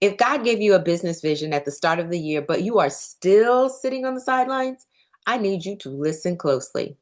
If God gave you a business vision at the start of the year, but you are still sitting on the sidelines, I need you to listen closely.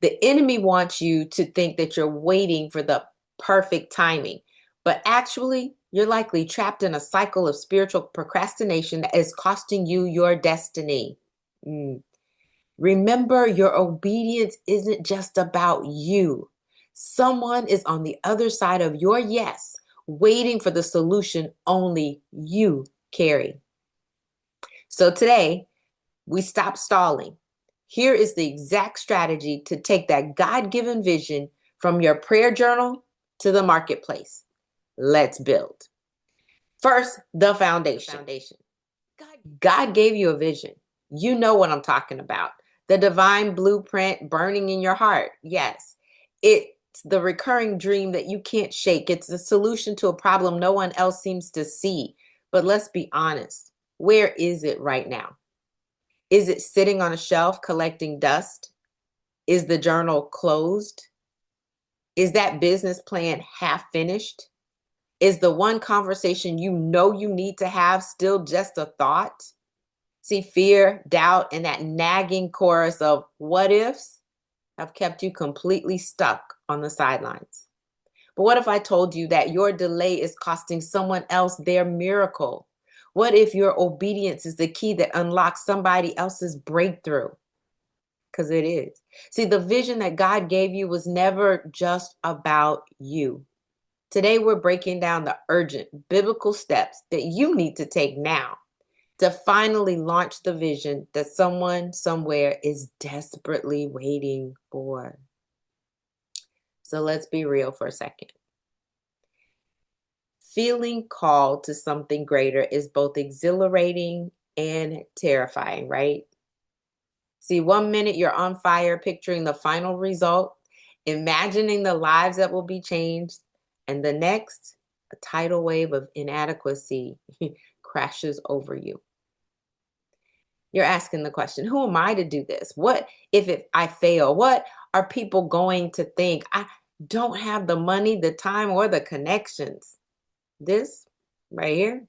The enemy wants you to think that you're waiting for the perfect timing, but actually, you're likely trapped in a cycle of spiritual procrastination that is costing you your destiny. Mm. Remember, your obedience isn't just about you. Someone is on the other side of your yes, waiting for the solution only you carry. So today, we stop stalling. Here is the exact strategy to take that God-given vision from your prayer journal to the marketplace. Let's build. First, the foundation. God gave you a vision. You know what I'm talking about. The divine blueprint burning in your heart. Yes, it's the recurring dream that you can't shake. It's the solution to a problem no one else seems to see. But let's be honest. Where is it right now? Is it sitting on a shelf collecting dust? Is the journal closed? Is that business plan half finished? Is the one conversation you know you need to have still just a thought? See, fear, doubt, and that nagging chorus of what ifs have kept you completely stuck on the sidelines. But what if I told you that your delay is costing someone else their miracle? What if your obedience is the key that unlocks somebody else's breakthrough? Because it is. See, the vision that God gave you was never just about you. Today, we're breaking down the urgent biblical steps that you need to take now to finally launch the vision that someone somewhere is desperately waiting for. So let's be real for a second. Feeling called to something greater is both exhilarating and terrifying, right? See, 1 minute you're on fire, picturing the final result, imagining the lives that will be changed, and the next, a tidal wave of inadequacy crashes over you. You're asking the question, who am I to do this? What if I fail? What are people going to think? I don't have the money, the time, or the connections. This right here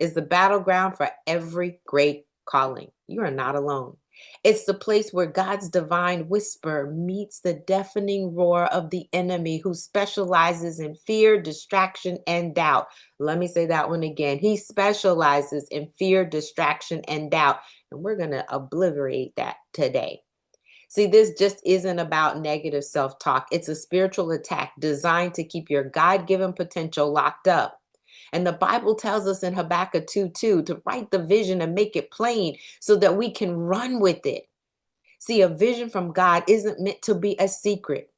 is the battleground for every great calling. You are not alone. It's the place where God's divine whisper meets the deafening roar of the enemy who specializes in fear, distraction, and doubt. Let me say that one again. He specializes in fear, distraction, and doubt. And we're going to obliterate that today. See, this just isn't about negative self-talk. It's a spiritual attack designed to keep your God-given potential locked up. And the Bible tells us in Habakkuk 2:2 to write the vision and make it plain so that we can run with it. See, a vision from God isn't meant to be a secret.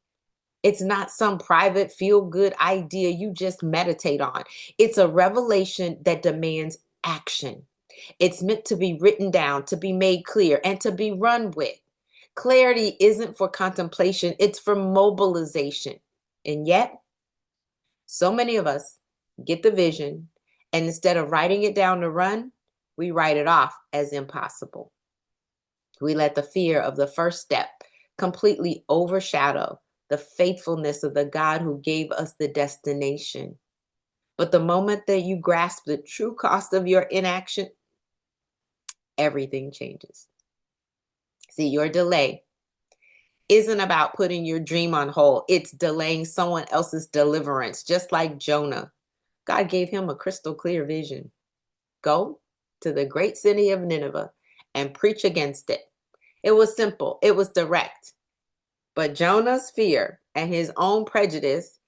It's not some private feel-good idea you just meditate on. It's a revelation that demands action. It's meant to be written down, to be made clear, and to be run with. Clarity isn't for contemplation, it's for mobilization. And yet, so many of us get the vision, and instead of writing it down to run, we write it off as impossible. We let the fear of the first step completely overshadow the faithfulness of the God who gave us the destination. But the moment that you grasp the true cost of your inaction, everything changes. See, your delay isn't about putting your dream on hold. It's delaying someone else's deliverance, just like Jonah. God gave him a crystal clear vision. Go to the great city of Nineveh and preach against it. It was simple. It was direct. But Jonah's fear and his own prejudice,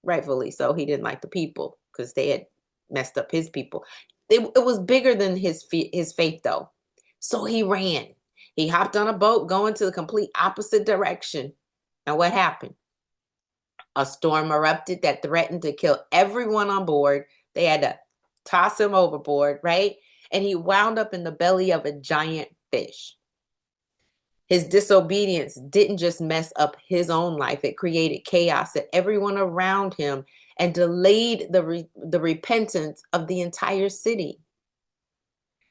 rightfully so, he didn't like the people because they had messed up his people. It was bigger than his faith, though. So he ran. He hopped on a boat going to the complete opposite direction. And what happened? A storm erupted that threatened to kill everyone on board. They had to toss him overboard, right? And he wound up in the belly of a giant fish. His disobedience didn't just mess up his own life. It created chaos at everyone around him and delayed the repentance of the entire city.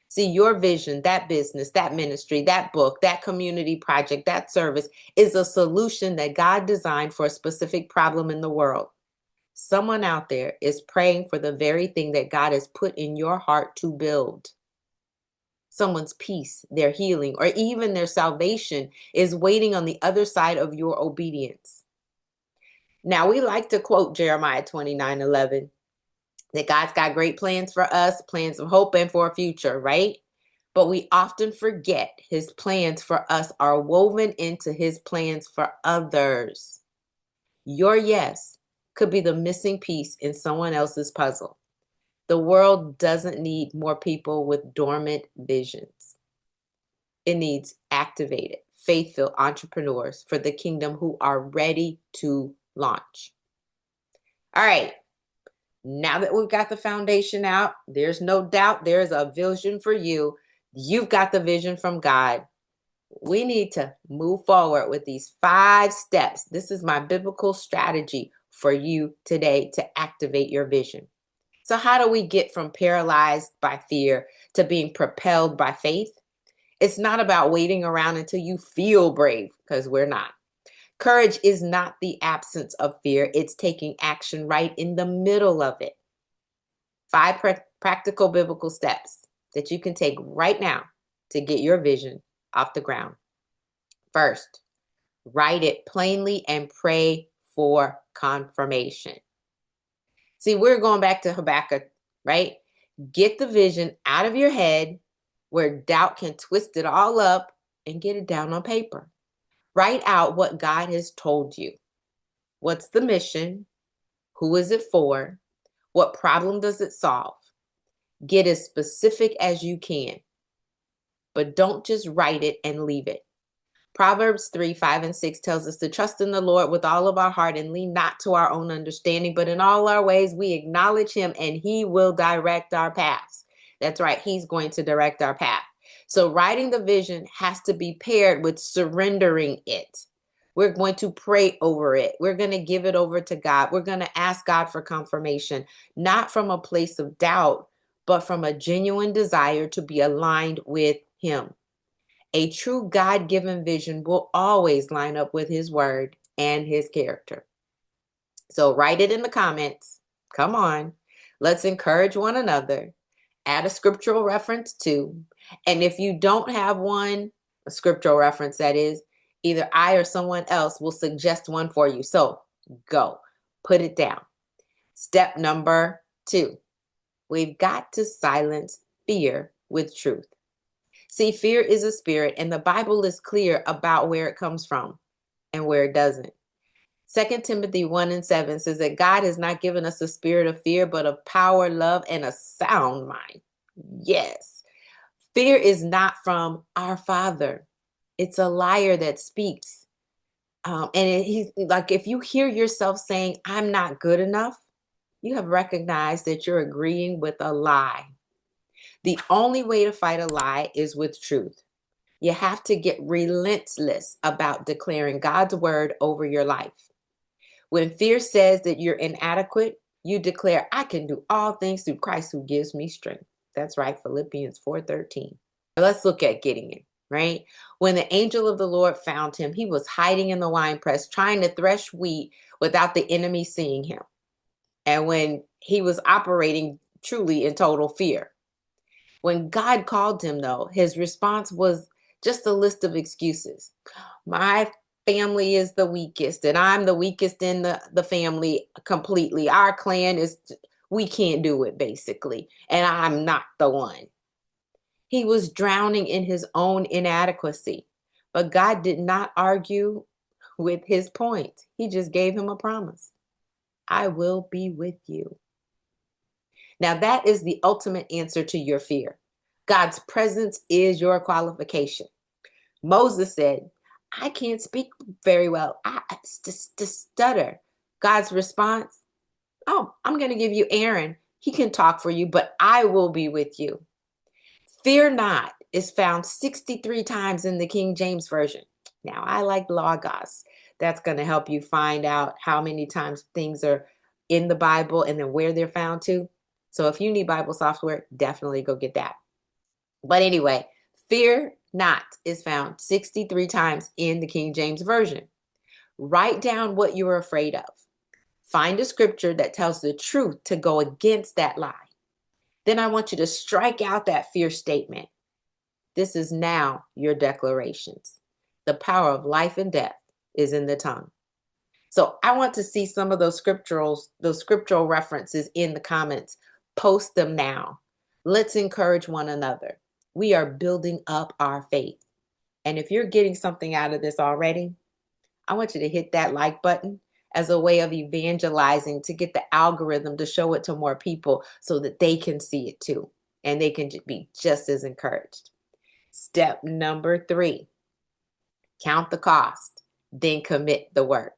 See, your vision, that business, that ministry, that book, that community project, that service is a solution that God designed for a specific problem in the world. Someone out there is praying for the very thing that God has put in your heart to build. Someone's peace, their healing, or even their salvation is waiting on the other side of your obedience. Now, we like to quote Jeremiah 29:11, that God's got great plans for us, plans of hope and for a future, right? But we often forget his plans for us are woven into his plans for others. Your yes could be the missing piece in someone else's puzzle. The world doesn't need more people with dormant visions. It needs activated, faith-filled entrepreneurs for the kingdom who are ready to launch. All right. Now that we've got the foundation out, there's no doubt there's a vision for you. You've got the vision from God. We need to move forward with these 5 steps. This is my biblical strategy for you today to activate your vision. So how do we get from paralyzed by fear to being propelled by faith? It's not about waiting around until you feel brave, because we're not. Courage is not the absence of fear. It's taking action right in the middle of it. 5 practical biblical steps that you can take right now to get your vision off the ground. First, write it plainly and pray for confirmation. See, we're going back to Habakkuk, right? Get the vision out of your head where doubt can twist it all up and get it down on paper. Write out what God has told you. What's the mission? Who is it for? What problem does it solve? Get as specific as you can, but don't just write it and leave it. Proverbs 3:5-6 tells us to trust in the Lord with all of our heart and lean not to our own understanding, but in all our ways we acknowledge him and he will direct our paths. That's right. He's going to direct our path. So writing the vision has to be paired with surrendering it. We're going to pray over it. We're going to give it over to God. We're going to ask God for confirmation, not from a place of doubt, but from a genuine desire to be aligned with him. A true God-given vision will always line up with his word and his character. So write it in the comments. Come on. Let's encourage one another. Add a scriptural reference too. And if you don't have one, a scriptural reference that is, either I or someone else will suggest one for you. So go, put it down. Step number 2, we've got to silence fear with truth. See, fear is a spirit, and the Bible is clear about where it comes from and where it doesn't. 2 Timothy 1:7 says that God has not given us a spirit of fear, but of power, love, and a sound mind. Yes. Fear is not from our Father. It's a liar that speaks. He's like, if you hear yourself saying, I'm not good enough, you have recognized that you're agreeing with a lie. The only way to fight a lie is with truth. You have to get relentless about declaring God's word over your life. When fear says that you're inadequate, you declare, I can do all things through Christ who gives me strength. That's right, Philippians 4:13. Let's look at Gideon, right? When the angel of the Lord found him, he was hiding in the winepress, trying to thresh wheat without the enemy seeing him. And when he was operating truly in total fear. When God called him, though, his response was just a list of excuses. My family is the weakest, and I'm the weakest in the family completely. Our clan we can't do it, basically, and I'm not the one. He was drowning in his own inadequacy, but God did not argue with his point. He just gave him a promise. I will be with you. Now, that is the ultimate answer to your fear. God's presence is your qualification. Moses said, I can't speak very well. I just stutter. God's response, oh, I'm going to give you Aaron. He can talk for you, but I will be with you. Fear not is found 63 times in the King James Version. Now, I like Logos. That's going to help you find out how many times things are in the Bible and then where they're found too. So if you need Bible software, definitely go get that. But anyway, fear not is found 63 times in the King James Version. Write down what you're afraid of. Find a scripture that tells the truth to go against that lie. Then I want you to strike out that fear statement. This is now your declarations. The power of life and death is in the tongue. So I want to see some of those scriptural references in the comments. Post them now. Let's encourage one another. We are building up our faith. And if you're getting something out of this already, I want you to hit that like button as a way of evangelizing to get the algorithm to show it to more people so that they can see it too. And they can be just as encouraged. Step number 3, count the cost, then commit the work.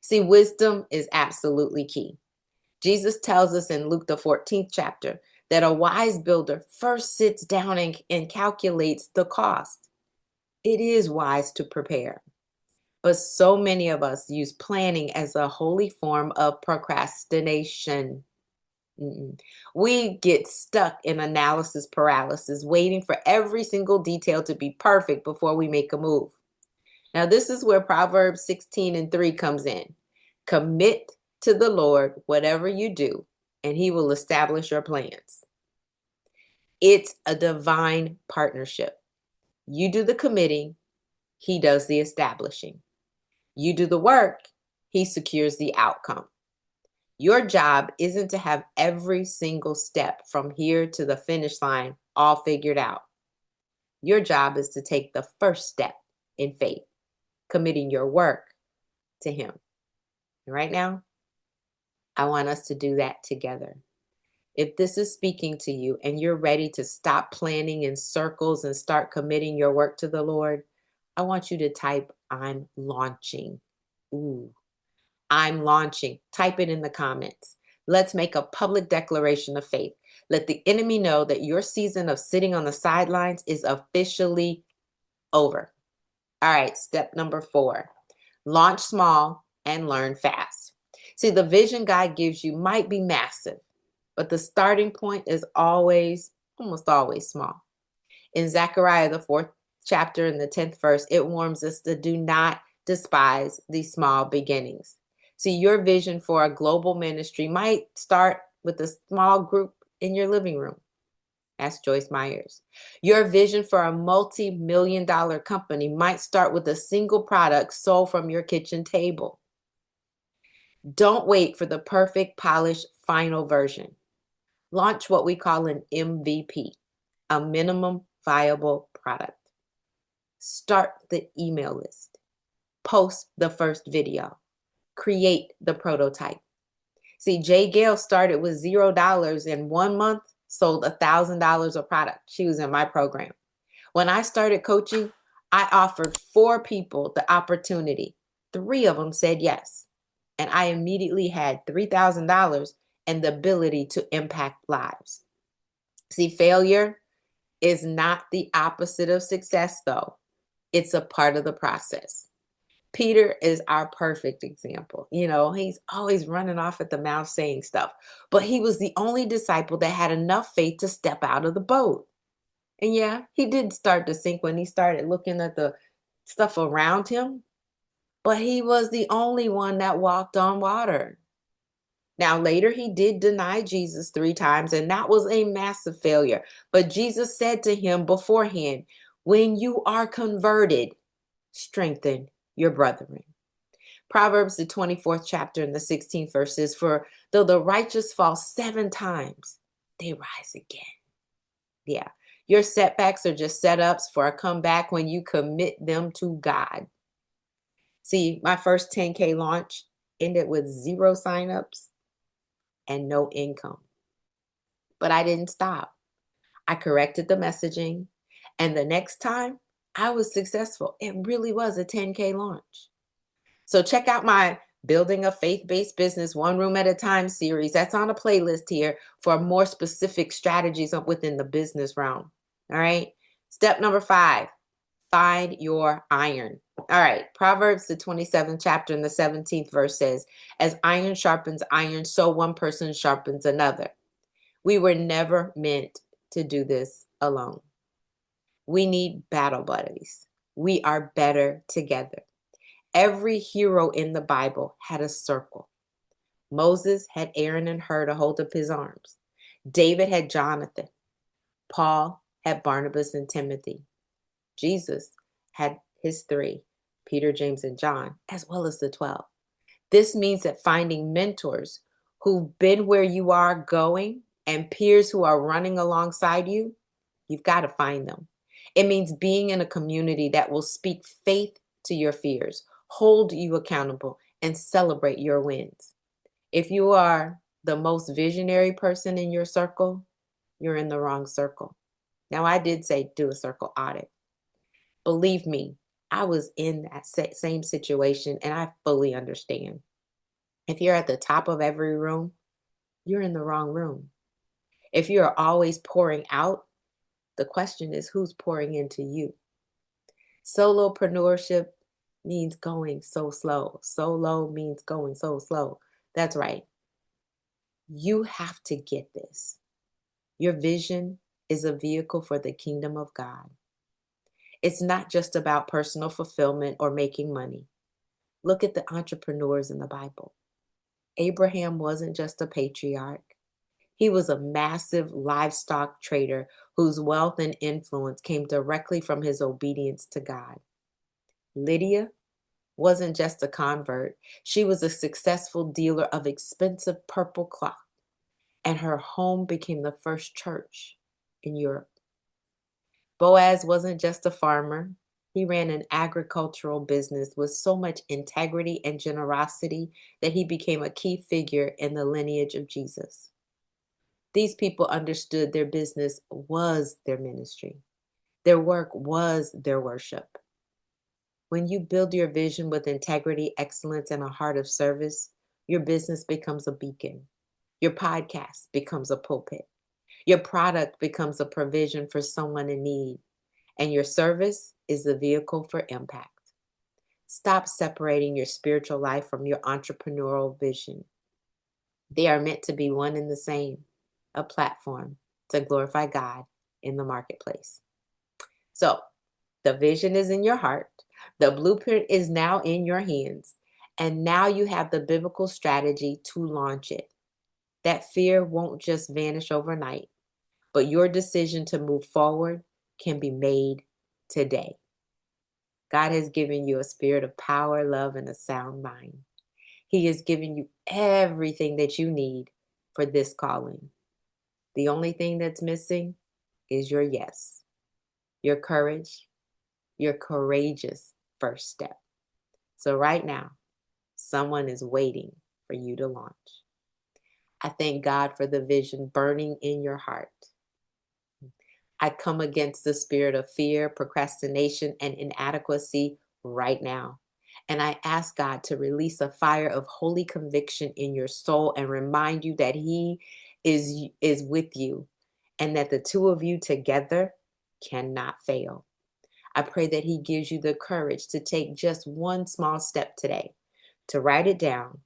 See, wisdom is absolutely key. Jesus tells us in Luke, the 14th chapter, that a wise builder first sits down and calculates the cost. It is wise to prepare. But so many of us use planning as a holy form of procrastination. We get stuck in analysis paralysis, waiting for every single detail to be perfect before we make a move. Now, this is where Proverbs 16:3 comes in. Commit to the Lord whatever you do, and he will establish your plans. It's a divine partnership. You do the committing, he does the establishing. You do the work, he secures the outcome. Your job isn't to have every single step from here to the finish line all figured out. Your job is to take the first step in faith, committing your work to him. And right now, I want us to do that together. If this is speaking to you and you're ready to stop planning in circles and start committing your work to the Lord, I want you to type, I'm launching. Ooh, I'm launching. Type it in the comments. Let's make a public declaration of faith. Let the enemy know that your season of sitting on the sidelines is officially over. All right, step number 4, launch small and learn fast. See, the vision God gives you might be massive, but the starting point is almost always small. In Zechariah, the 4th chapter and the 10th verse, it warns us to do not despise these small beginnings. See, your vision for a global ministry might start with a small group in your living room. Ask Joyce Myers. Your vision for a multi-million-dollar company might start with a single product sold from your kitchen table. Don't wait for the perfect, polished, final version. Launch what we call an MVP, a minimum viable product. Start the email list. Post the first video. Create the prototype. See, Jay Gale started with $0 in 1 month, sold $1,000 of product. She was in my program. When I started coaching, I offered 4 people the opportunity. 3 of them said yes. And I immediately had $3,000 and the ability to impact lives. See, failure is not the opposite of success, though. It's a part of the process. Peter is our perfect example. He's always running off at the mouth saying stuff, but he was the only disciple that had enough faith to step out of the boat. And yeah, he did start to sink when he started looking at the stuff around him, but he was the only one that walked on water. Now, later he did deny Jesus 3 times, and that was a massive failure. But Jesus said to him beforehand, when you are converted, strengthen your brethren. Proverbs, the 24th chapter and the 16th verse says, for though the righteous fall 7 times, they rise again. Yeah, your setbacks are just setups for a comeback when you commit them to God. See, my first 10K launch ended with 0 signups and no income. But I didn't stop. I corrected the messaging, and the next time I was successful. It really was a 10K launch. So check out my Building a Faith-Based Business One Room at a Time series. That's on a playlist here for more specific strategies within the business realm. All right. Step number 5, find your iron. All right. Proverbs, the 27th chapter and the 17th verse says, as iron sharpens iron, so one person sharpens another. We were never meant to do this alone. We need battle buddies. We are better together. Every hero in the Bible had a circle. Moses had Aaron and Hur to hold up his arms. David had Jonathan. Paul had Barnabas and Timothy. Jesus had his three, Peter, James, and John, as well as the 12. This means that finding mentors who've been where you are going and peers who are running alongside you, you've got to find them. It means being in a community that will speak faith to your fears, hold you accountable, and celebrate your wins. If you are the most visionary person in your circle, you're in the wrong circle. Now, I did say do a circle audit. Believe me, I was in that same situation and I fully understand. If you're at the top of every room, you're in the wrong room. If you're always pouring out, the question is who's pouring into you? Solopreneurship means going so slow. Solo means going so slow. That's right. You have to get this. Your vision is a vehicle for the kingdom of God. It's not just about personal fulfillment or making money. Look at the entrepreneurs in the Bible. Abraham wasn't just a patriarch. He was a massive livestock trader whose wealth and influence came directly from his obedience to God. Lydia wasn't just a convert. She was a successful dealer of expensive purple cloth, and her home became the first church in Europe. Boaz wasn't just a farmer. He ran an agricultural business with so much integrity and generosity that he became a key figure in the lineage of Jesus. These people understood their business was their ministry. Their work was their worship. When you build your vision with integrity, excellence, and a heart of service, your business becomes a beacon. Your podcast becomes a pulpit. Your product becomes a provision for someone in need. And your service is the vehicle for impact. Stop separating your spiritual life from your entrepreneurial vision. They are meant to be one and the same, a platform to glorify God in the marketplace. So, the vision is in your heart. The blueprint is now in your hands. And now you have the biblical strategy to launch it. That fear won't just vanish overnight, but your decision to move forward can be made today. God has given you a spirit of power, love, and a sound mind. He has given you everything that you need for this calling. The only thing that's missing is your yes, your courage, your courageous first step. So right now, someone is waiting for you to launch. I thank God for the vision burning in your heart. I come against the spirit of fear, procrastination, and inadequacy right now. And I ask God to release a fire of holy conviction in your soul and remind you that He is with you and that the two of you together cannot fail. I pray that He gives you the courage to take just one small step today, to write it down,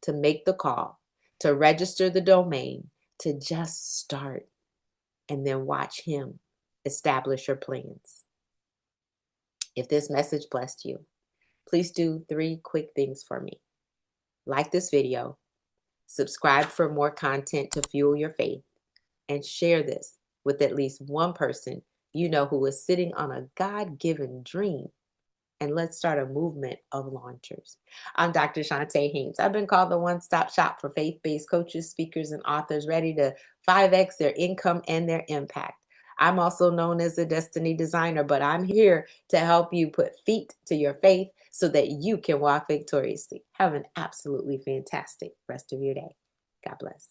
to make the call, to register the domain, to just start, and then watch Him establish your plans. If this message blessed you, please do 3 quick things for me. Like this video, subscribe for more content to fuel your faith, and share this with at least one person you know who is sitting on a God-given dream. And let's start a movement of launchers. I'm Dr. Shantae Haynes. I've been called the one-stop shop for faith-based coaches, speakers, and authors ready to 5X their income and their impact. I'm also known as a destiny designer, but I'm here to help you put feet to your faith so that you can walk victoriously. Have an absolutely fantastic rest of your day. God bless.